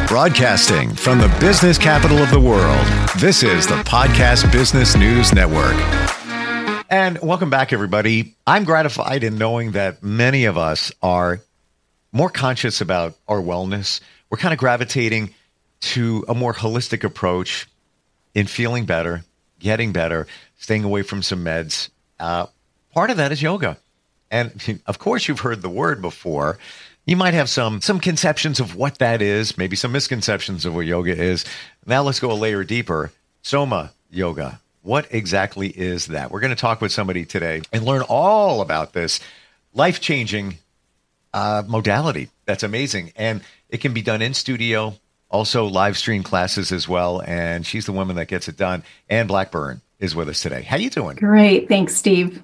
Broadcasting from the business capital of the world, this is the Podcast Business News Network. And welcome back, everybody. I'm gratified in knowing that many of us are more conscious about our wellness. We're kind of gravitating to a more holistic approach in feeling better, getting better, staying away from some meds. Part of that is yoga. And of course, you've heard the word before. You might have some conceptions of what that is, maybe some misconceptions of what yoga is. Now let's go a layer deeper. SomaYoga. What exactly is that? We're going to talk with somebody today and learn all about this life-changing modality. That's amazing. And it can be done in studio, also live stream classes as well. And she's the woman that gets it done. Ann Blackburn is with us today. How you doing? Great. Thanks, Steve.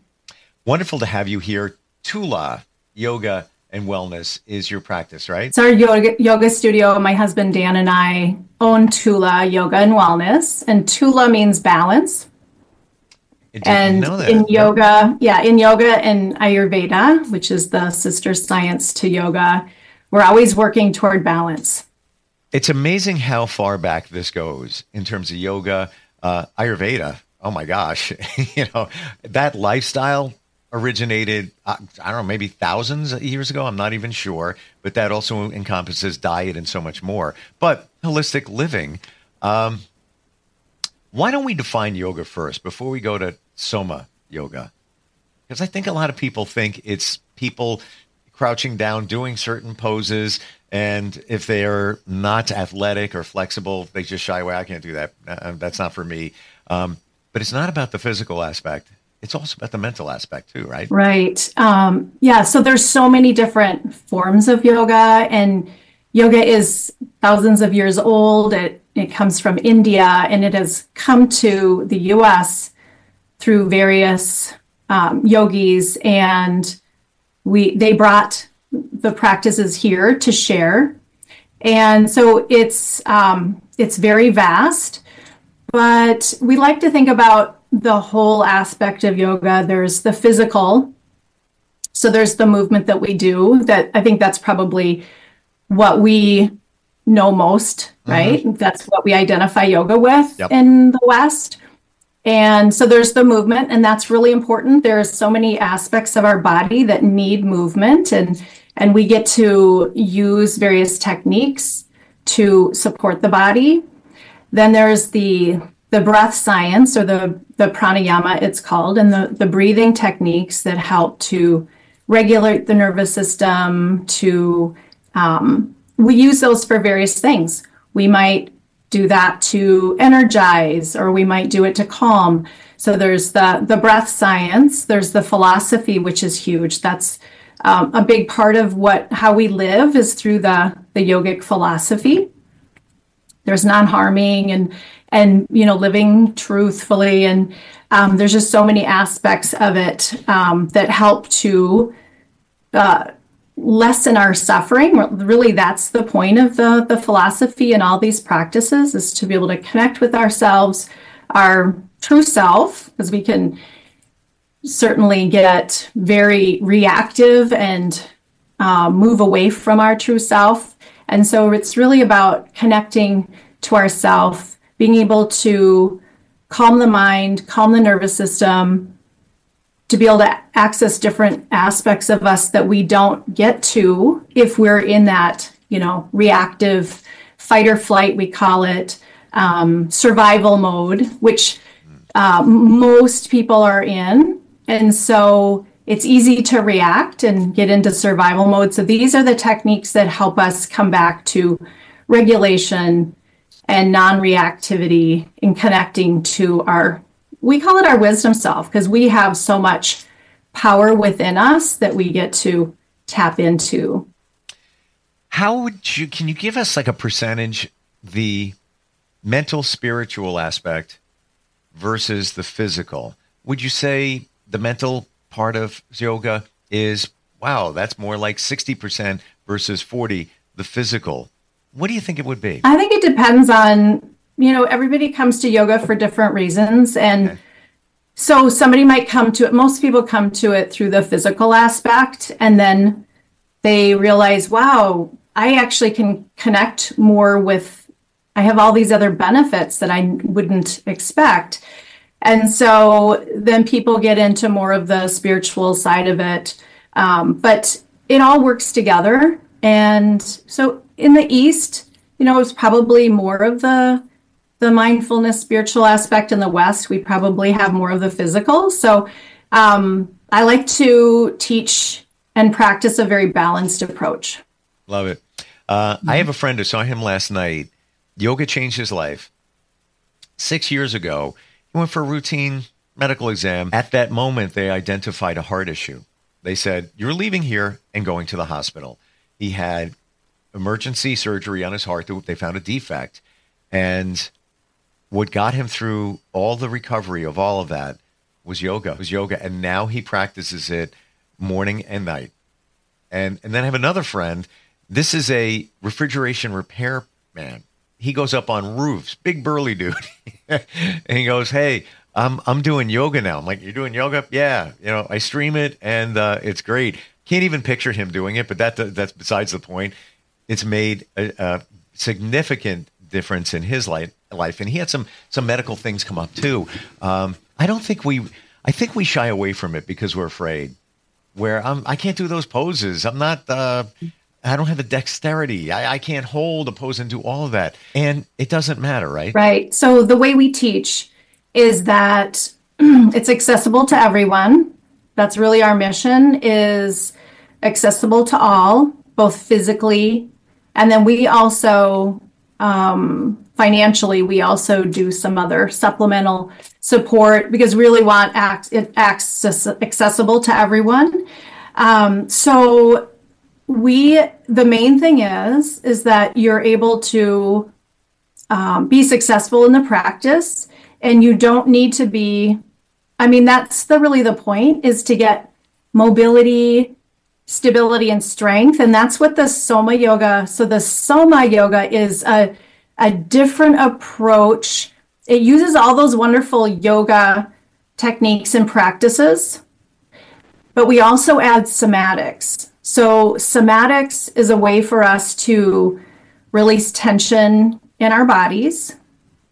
Wonderful to have you here. Tula Yoga and Wellness is your practice, right? It's our yoga studio. My husband, Dan, and I own Tula Yoga and Wellness. And Tula means balance. And know that. in yoga, in yoga and Ayurveda, which is the sister science to yoga, we're always working toward balance. It's amazing how far back this goes in terms of yoga, Ayurveda. Oh my gosh. That lifestyle originated, I don't know, maybe thousands of years ago. I'm not even sure, but that also encompasses diet and so much more. But holistic living, why don't we define yoga first before we go to Soma Yoga? Because I think a lot of people think it's people crouching down, doing certain poses, and if they're not athletic or flexible, they just shy away. I can't do that. That's not for me. But it's not about the physical aspect. It's also about the mental aspect too, right? Right. So there's so many different forms of yoga, and yoga is thousands of years old. It comes from India, and it has come to the U.S. through various yogis, and they brought the practices here to share. And so it's very vast, but we like to think about the whole aspect of yoga. There's the physical. So there's the movement that we do, that I think that's probably what we know most, right? Mm-hmm. That's what we identify yoga with in the West. And so there's the movement, and that's really important. There's so many aspects of our body that need movement, and we get to use various techniques to support the body. Then there's the breath science, or the pranayama it's called, and the breathing techniques that help to regulate the nervous system. We use those for various things. We might do that to energize, or we might do it to calm. So there's the breath science. There's the philosophy, which is huge. That's a big part of how we live is through the yogic philosophy. There's non-harming and living truthfully, and there's just so many aspects of it that help to lessen our suffering. Really, that's the point of the philosophy and all these practices, is to be able to connect with ourselves, our true self, because we can certainly get very reactive and move away from our true self. And so it's really about connecting to ourself, being able to calm the mind, calm the nervous system, to be able to access different aspects of us that we don't get to if we're in that, reactive fight or flight, we call it, survival mode, which most people are in. And so it's easy to react and get into survival mode. So these are the techniques that help us come back to regulation and non-reactivity in connecting to we call it our wisdom self, because we have so much power within us that we get to tap into. Can you give us like a percentage, the mental, spiritual aspect versus the physical? Would you say the mental part of yoga is, wow, that's more like 60% versus 40, the physical? What do you think it would be? I think it depends on, everybody comes to yoga for different reasons. And so somebody might come to it, most people come to it through the physical aspect, and then they realize, wow, I actually can connect more with, I have all these other benefits that I wouldn't expect. And so then people get into more of the spiritual side of it. But it all works together. And so in the East, it's probably more of the mindfulness spiritual aspect. In the West, we probably have more of the physical. So I like to teach and practice a very balanced approach. Love it. I have a friend who saw him last night. Yoga changed his life. 6 years ago, he went for a routine medical exam. At that moment, they identified a heart issue. They said, you're leaving here and going to the hospital. He had emergency surgery on his heart. They found a defect. And what got him through all the recovery of all of that was yoga. And now he practices it morning and night. And then I have another friend. This is a refrigeration repair man. He goes up on roofs, big burly dude. And he goes, hey, I'm doing yoga now. I'm like, you're doing yoga? Yeah. I stream it and it's great. Can't even picture him doing it, but that's besides the point. It's made a significant difference in his life. And he had some medical things come up too. I think we shy away from it because we're afraid. Where I can't do those poses. I'm not, I don't have the dexterity. I can't hold a pose and do all of that. And it doesn't matter, right? Right. So the way we teach is that it's accessible to everyone. That's really our mission, is accessible to all, both physically. And then we also, financially, we also do some other supplemental support because we really want it accessible to everyone. So the main thing is that you're able to be successful in the practice, and you don't need to be, that's really the point, is to get mobility, stability, and strength. And that's what the SomaYoga, so the SomaYoga is a different approach. It uses all those wonderful yoga techniques and practices, but we also add somatics. So somatics is a way for us to release tension in our bodies.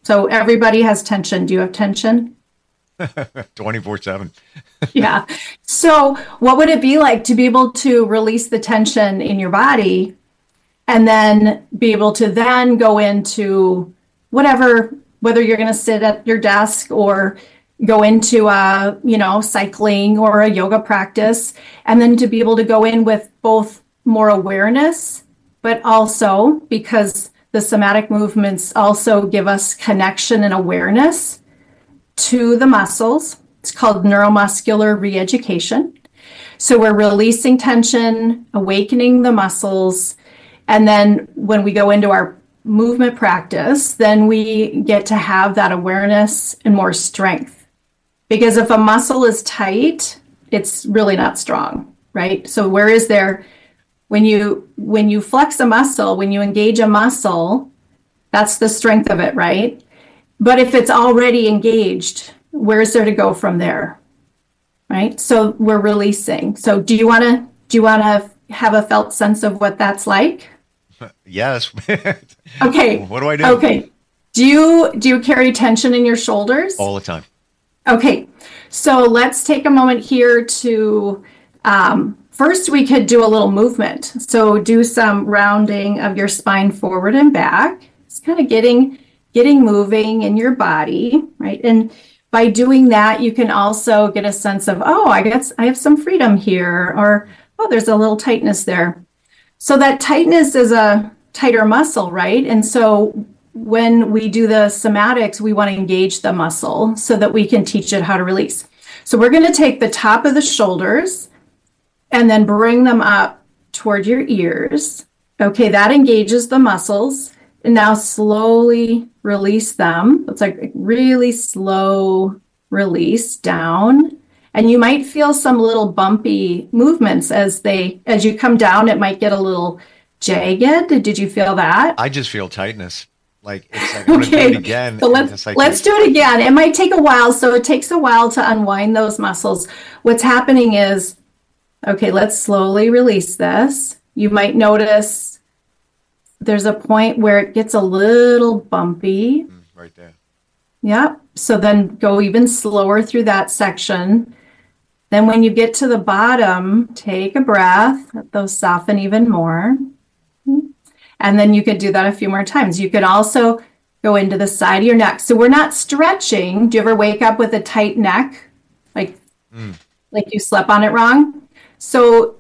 So everybody has tension. Do you have tension? 24/7. Yeah. So what would it be like to be able to release the tension in your body and then be able to then go into whether you're going to sit at your desk or go into cycling or a yoga practice, and then to be able to go in with both more awareness, but also because the somatic movements also give us connection and awareness to the muscles. It's called neuromuscular re-education. So we're releasing tension, awakening the muscles, and then when we go into our movement practice, then we get to have that awareness and more strength. Because if a muscle is tight, it's really not strong, right? So when you flex a muscle, when you engage a muscle, that's the strength of it, right? But if it's already engaged, where's there to go from there, right? So we're releasing. So do you want to have a felt sense of what that's like? Yes. Okay. What do I do? Okay. Do you carry tension in your shoulders? All the time. Okay. So let's take a moment here to, first we could do a little movement. So do some rounding of your spine forward and back. It's kind of getting moving in your body, right? And by doing that, you can also get a sense of, I guess I have some freedom here, or, there's a little tightness there. So that tightness is a tighter muscle, right? And so when we do the somatics, we want to engage the muscle so that we can teach it how to release. So we're going to take the top of the shoulders and then bring them up toward your ears. Okay, that engages the muscles. And now slowly release them. It's like really slow release down. And you might feel some little bumpy movements as you come down. It might get a little jagged. Did you feel that? I just feel tightness. Like it's like, I'm going to do it again. So let's do it again. It might take a while. So it takes a while to unwind those muscles. What's happening is, okay, let's slowly release this. You might notice there's a point where it gets a little bumpy. Right there. Yeah. So then go even slower through that section. Then when you get to the bottom, take a breath, let those soften even more. And then you could do that a few more times. You could also go into the side of your neck. So we're not stretching. Do you ever wake up with a tight neck? Like you slept on it wrong? So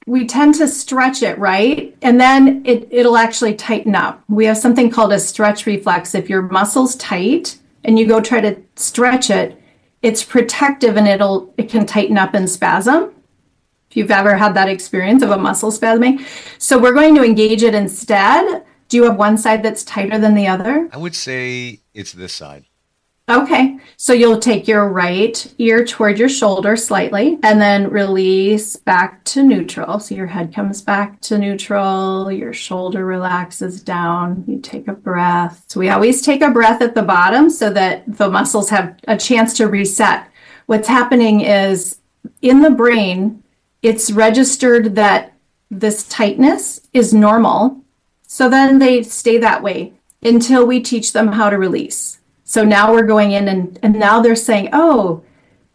we tend to stretch it, right? And then it'll actually tighten up. We have something called a stretch reflex. If your muscle's tight and you go try to stretch it, it's protective and it can tighten up and spasm. If you've ever had that experience of a muscle spasming. So we're going to engage it instead. Do you have one side that's tighter than the other? I would say it's this side. Okay. So you'll take your right ear toward your shoulder slightly and then release back to neutral. So your head comes back to neutral, your shoulder relaxes down, you take a breath. So we always take a breath at the bottom so that the muscles have a chance to reset. What's happening is in the brain, it's registered that this tightness is normal. So then they stay that way until we teach them how to release. So now we're going in and now they're saying, oh,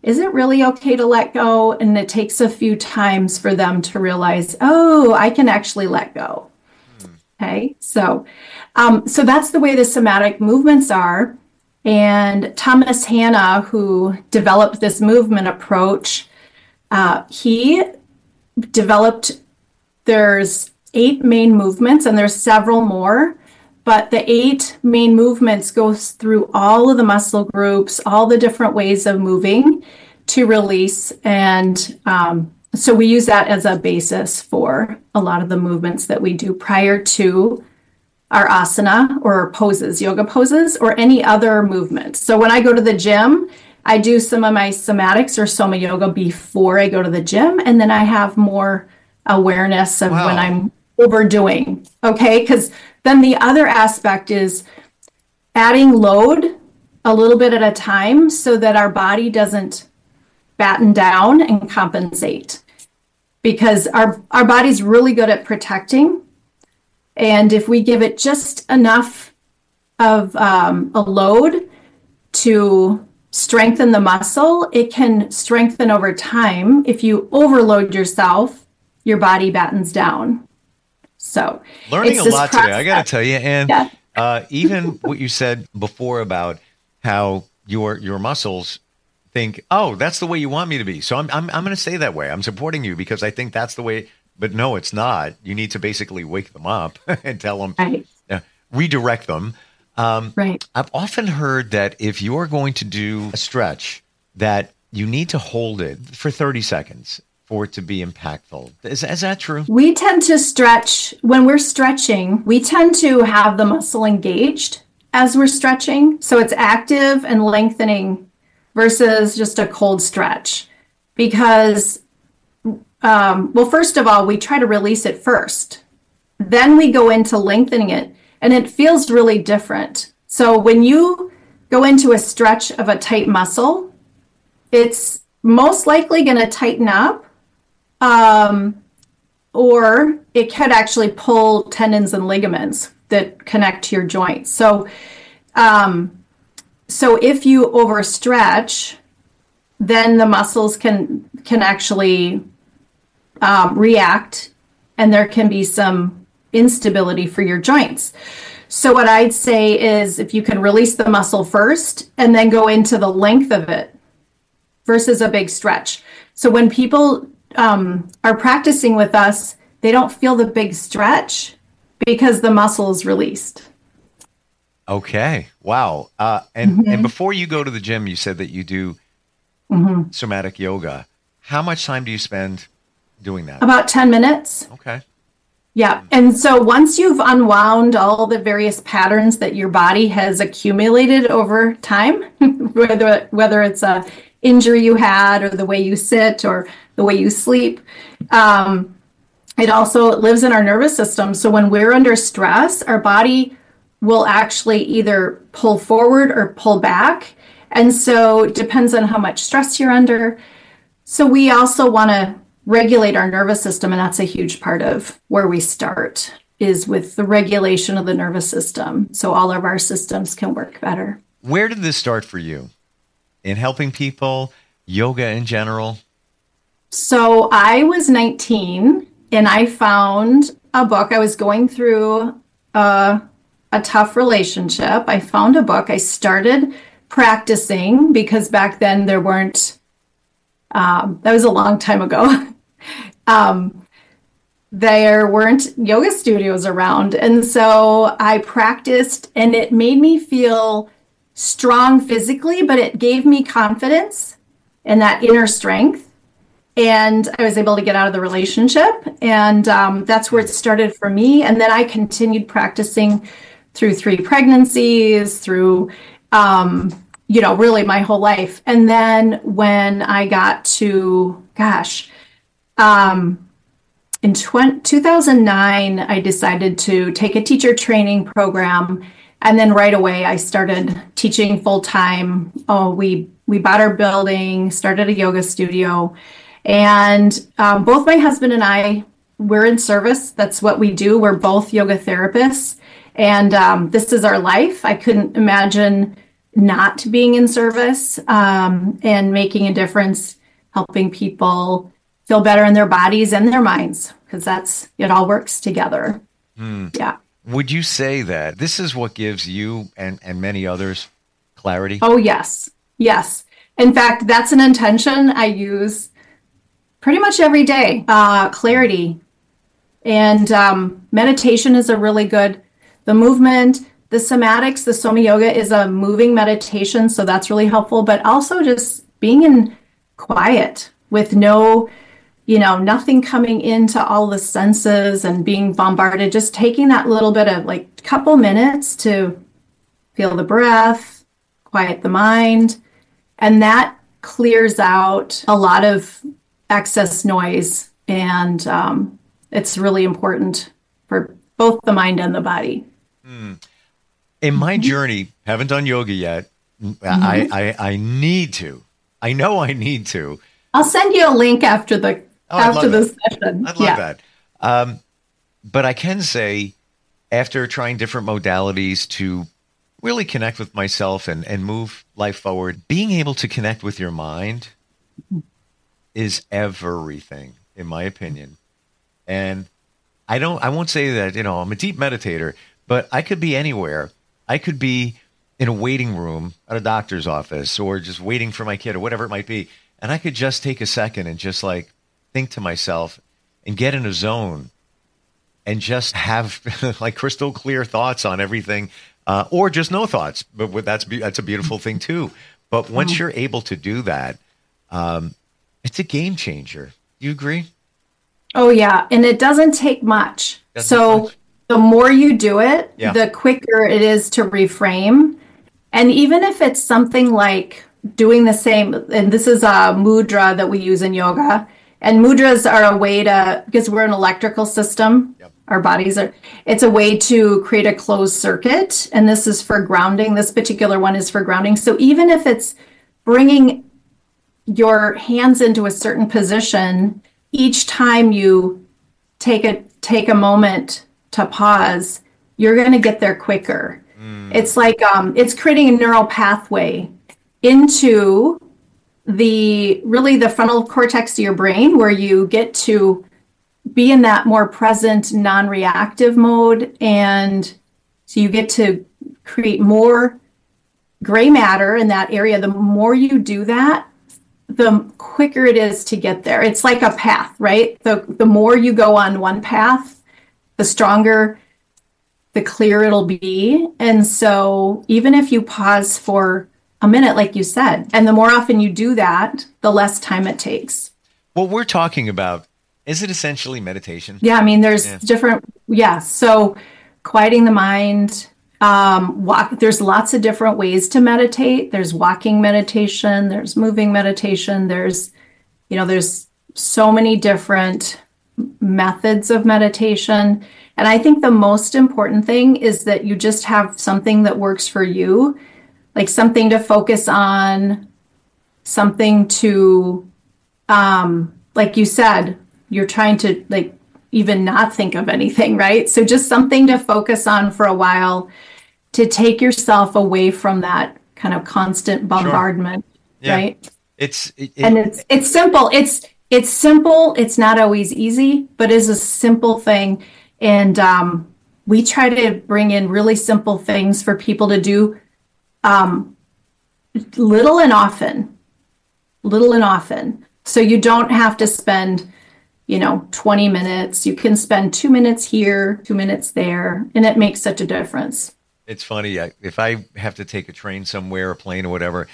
is it really okay to let go? And it takes a few times for them to realize, oh, I can actually let go. Okay, so that's the way the somatic movements are. And Thomas Hanna, who developed this movement approach, he developed, there's 8 main movements and there's several more. But the 8 main movements goes through all of the muscle groups, all the different ways of moving to release. And so we use that as a basis for a lot of the movements that we do prior to our asana or poses, yoga poses, or any other movements. So when I go to the gym, I do some of my somatics or SomaYoga before I go to the gym. And then I have more awareness of when I'm overdoing. Okay, because then the other aspect is adding load a little bit at a time so that our body doesn't batten down and compensate. Because our body's really good at protecting. And if we give it just enough of a load to strengthen the muscle, it can strengthen over time. If you overload yourself, your body battens down. So learning a lot today, I got to tell you. And even what you said before about how your muscles think, oh, that's the way you want me to be. So I'm going to stay that way. I'm supporting you because I think that's the way. But no, it's not. You need to basically wake them up and tell them, right. Redirect them. Right. I've often heard that if you're going to do a stretch, that you need to hold it for 30 seconds. For it to be impactful. Is that true? We tend to stretch, when we're stretching, we tend to have the muscle engaged as we're stretching. So it's active and lengthening versus just a cold stretch. Because, first of all, we try to release it first. Then we go into lengthening it, and it feels really different. So when you go into a stretch of a tight muscle, it's most likely going to tighten up. Or it could actually pull tendons and ligaments that connect to your joints. So if you overstretch, then the muscles can actually react, and there can be some instability for your joints. So what I'd say is if you can release the muscle first and then go into the length of it versus a big stretch. So when people are practicing with us, they don't feel the big stretch because the muscle is released. Okay. Wow. And before you go to the gym, you said that you do somatic yoga. How much time do you spend doing that? About 10 minutes. Okay. Yeah. And so once you've unwound all the various patterns that your body has accumulated over time, whether it's a injury you had or the way you sit or the way you sleep, it also lives in our nervous system. So when we're under stress, our body will actually either pull forward or pull back. And so it depends on how much stress you're under. So we also want to regulate our nervous system, and that's a huge part of where we start. is with the regulation of the nervous system. So all of our systems can work better. Where did this start for you? In helping people, yoga in general? So I was 19 and I found a book. I was going through a tough relationship. I found a book. I started practicing because back then there weren't, that was a long time ago. There weren't yoga studios around. And so I practiced and it made me feel strong physically, but it gave me confidence and that inner strength. And I was able to get out of the relationship. And that's where it started for me. And then I continued practicing through 3 pregnancies, through, really my whole life. And then when I got to, in 2009, I decided to take a teacher training program. And then right away, I started teaching full time. We bought our building, started a yoga studio. And both my husband and I, we're in service. That's what we do. We're both yoga therapists. And this is our life. I couldn't imagine not being in service and making a difference, helping people feel better in their bodies and their minds, because it all works together. Yeah. Would you say that this is what gives you and many others clarity? Oh, yes. Yes. In fact, that's an intention I use pretty much every day. Clarity. And meditation is a really good, the movement, the somatics, the SomaYoga is a moving meditation. So that's really helpful, but also just being in quiet with nothing coming into all the senses and being bombarded, just taking that little bit of couple minutes to feel the breath, quiet the mind. And that clears out a lot of excess noise. And it's really important for both the mind and the body. In my journey, haven't done yoga yet. I need to. I know I need to. I'll send you a link after the session. I'd love that. But I can say, after trying different modalities to really connect with myself and move life forward, being able to connect with your mind is everything, in my opinion. And I won't say that, I'm a deep meditator, but I could be anywhere. I could be in a waiting room at a doctor's office or just waiting for my kid or whatever it might be. And I could just take a second and just think to myself and get in a zone and just have crystal clear thoughts on everything, or just no thoughts. But that's a beautiful thing too. But once you're able to do that, it's a game changer. Do you agree? Oh yeah. And it doesn't take much. The more you do it, the quicker it is to reframe. And even if it's something like doing the same, and this is a mudra that we use in yoga, and mudras are a way because we're an electrical system, our bodies it's a way to create a closed circuit. And this is for grounding. This particular one is for grounding. So even if it's bringing your hands into a certain position, each time you take a moment to pause, you're going to get there quicker. It's like it's creating a neural pathway into the frontal cortex of your brain, where you get to be in that more present, non-reactive mode. And so you get to create more gray matter in that area. The more you do that, the quicker it is to get there. It's like a path, right? The more you go on one path, the stronger, the clearer it'll be. And so even if you pause for a minute, like you said, and the more often you do that, the less time it takes. What we're talking about, is it essentially meditation? Yeah, I mean, there's different, so quieting the mind, there's lots of different ways to meditate. There's walking meditation, there's moving meditation, there's so many different methods of meditation. And I think the most important thing is that you just have something that works for you, like something to focus on, something to, like you said, you're trying to even not think of anything, right? So just something to focus on for a while to take yourself away from that kind of constant bombardment, right? It's simple. It's simple. It's not always easy, but it's a simple thing. And we try to bring in really simple things for people to do little and often. So you don't have to spend, 20 minutes. You can spend 2 minutes here, 2 minutes there, and it makes such a difference. It's funny. If I have to take a train somewhere, a plane or whatever,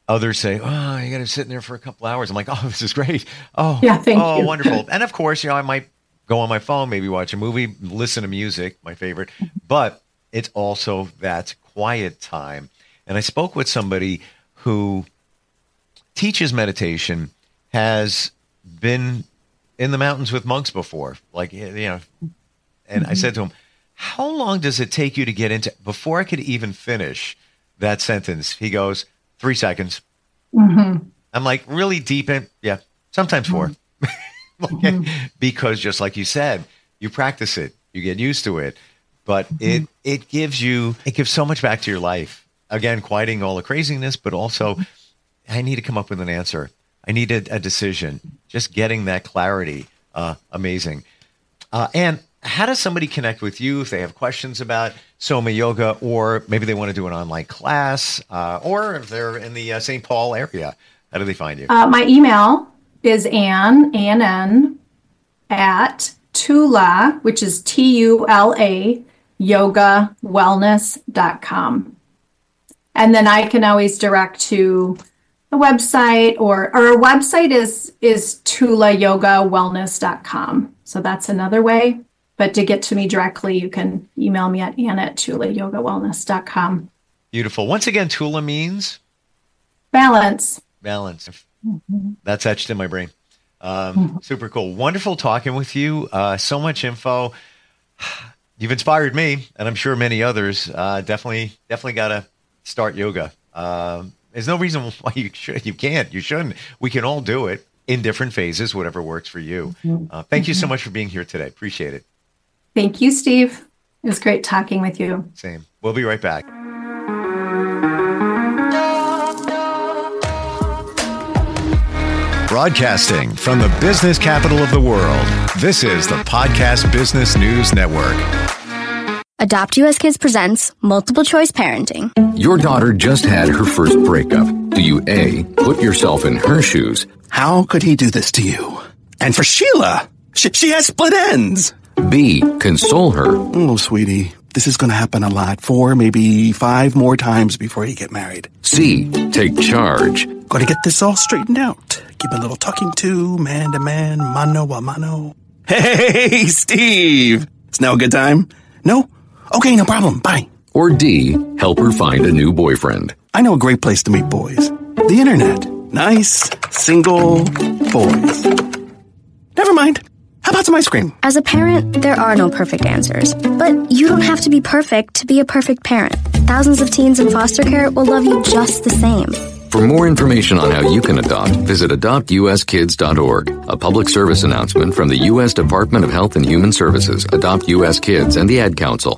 others say, "Oh, you got to sit in there for a couple hours." I'm like, "Oh, this is great. Oh, yeah, thank you. Wonderful." And of course, I might go on my phone, maybe watch a movie, listen to music, my favorite. But it's also that quiet time. And I spoke with somebody who teaches meditation, has been in the mountains with monks before, and I said to him, "How long does it take you to get into?" Before I could even finish that sentence, he goes, 3 seconds. I'm like, really deep in? Yeah, sometimes 4. Because just like you said, you practice it, you get used to it, but it gives so much back to your life. Again, quieting all the craziness, but also I need to come up with an answer. I need a decision. Just getting that clarity. Amazing. And how does somebody connect with you if they have questions about SomaYoga, or maybe they want to do an online class, or if they're in the St. Paul area? How do they find you? My email is Ann, at Tula, which is Tula, yogawellness.com. And then I can always direct to the website, or our website is tulayogawellness.com. So that's another way. But to get to me directly, you can email me at ann@tulayogawellness.com. Beautiful. Once again, Tula means? Balance. That's etched in my brain. Super cool. Wonderful talking with you. So much info. You've inspired me, and I'm sure many others. Definitely got to start yoga. There's no reason why you shouldn't. We can all do it in different phases, whatever works for you. Thank you so much for being here today. Appreciate it. Thank you, Steve. It was great talking with you. Same. We'll be right back. Broadcasting from the business capital of the world, this is the Podcast Business News Network. Adopt US Kids presents Multiple Choice Parenting. Your daughter just had her first breakup. Do you A, put yourself in her shoes? How could he do this to you? And for Sheila, she has split ends. B, console her. Oh, sweetie, this is going to happen a lot. 4, maybe 5 more times before you get married. C, take charge. Got to get this all straightened out. Give a little talking to, man to man, mano a mano. Hey, Steve! It's now a good time? No? Okay, no problem. Bye. Or D, help her find a new boyfriend. I know a great place to meet boys. The internet. Nice, single boys. Never mind. How about some ice cream? As a parent, there are no perfect answers. But you don't have to be perfect to be a perfect parent. Thousands of teens in foster care will love you just the same. For more information on how you can adopt, visit adoptuskids.org. A public service announcement from the U.S. Department of Health and Human Services, Adopt U.S. Kids, and the Ad Council.